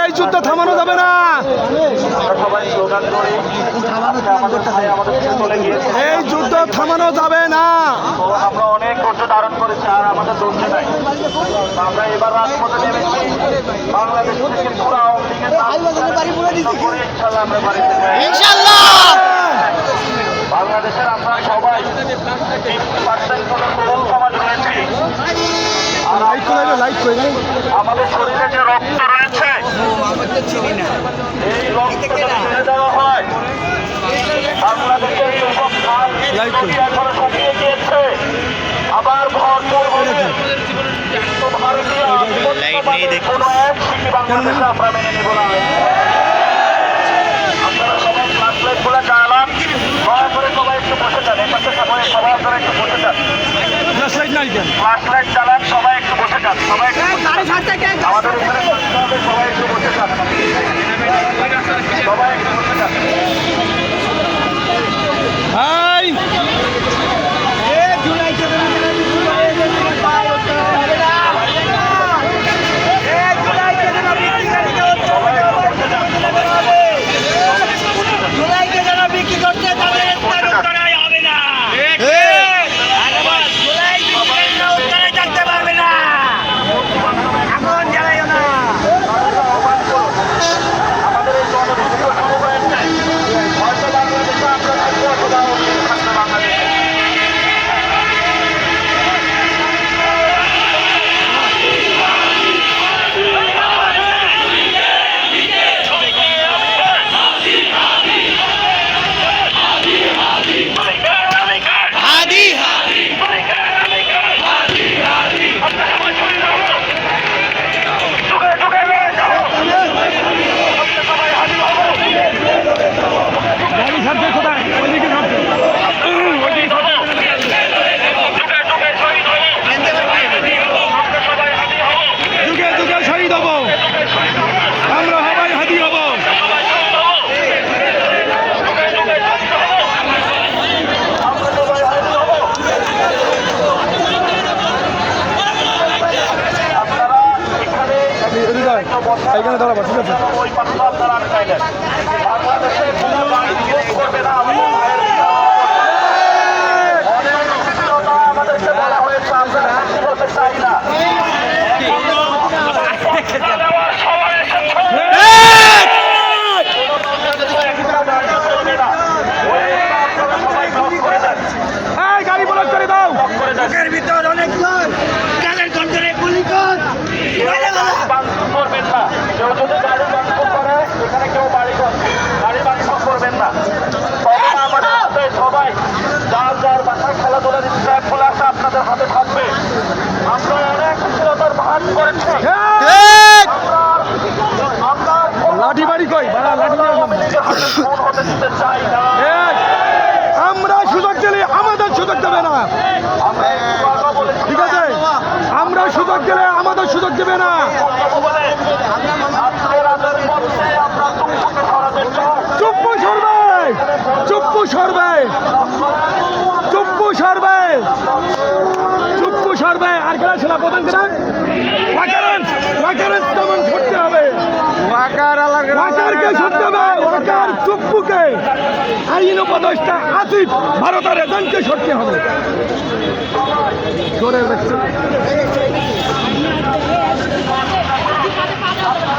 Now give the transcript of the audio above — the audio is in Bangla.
এই যুদ্ধ থামানো যাবে না, এই যুদ্ধ থামানো যাবে না। আমরা অনেক ধৈর্য ধারণ করেছি, আর আমাদের ধৈর্য নাই। আমরা এবার রাজপথে নেমেছি, বাংলাদেশ থেকে পুরো বাংলাদেশের আমরা সবাই 50% কোনো তরুণ সমাজ রয়েছি। আমাদের শরীরে যে রক্ত রয়েছে, এই রক্ত ছেড়ে দেওয়া হয়। বাংলাদেশের যুবক এখনো শুকিয়ে গিয়েছে, আবার ভরপুর হবে। কিন্তু ভারতীয় কোনো এক শিখি বাংলাদেশে আমরা মেনে নেব না। আপনারা সবাই ফ্লাশ লাইট গুলো জ্বালান, দয়া করে সবাই একটু বসে যান। এই পাশে সবাই আপনারা একটু বসে যান। ফ্লাশ লাইট জ্বালান, সবাই একটু বসে যান। সবাই আমাদের এখানে সবাই একটু বসে যান, সবাই একটু বসে যান। এখানে দাঁড়াবো, ঠিক আছে? ওই পাত্র আপনারা আটকাইলেন। বাংলাদেশে কোনো বাড়ি করবে না। আমাদেরকে বলা হয়েছে আমরা শান্তি হতে চাই না। গাড়ি ব্লক করে দাও। ভিতর অনেক করবেন না। কেউ যদি গাড়ি ভাঙচুর করে, এখানে কেউ গাড়ি ভাঙচুর করবেন না। তবে আমাদের হাতে সবাই যার যার বাসায় খেলাধুলা ট্র্যাকগুলো আছে আপনাদের হাতে থাকবে। আমরা অনেক কুশলতার ভাগ করেছি। লাঠি বাড়ি কই হতে দিতে চাই না। আমরা সুযোগ দিলে আমাদের সুযোগ দেবে না, ঠিক আছে? আমরা সুযোগ দিলে আমাদের সুযোগ দেবে না। চুপ্পু সরবে, চুপ্পু সরবে, চুপ্পু সরবে, চুপ্পু সরবে। আর কেনা ছিল প্রধান কেনা তেমন ছুটতে হবে, ওয়াকারকে ছুটতে হবে, ওয়াকার চুপ্পুকে আইন উপদেষ্টা আসিফ ভারতের এজেন্টকে ছুটতে হবে। জোরে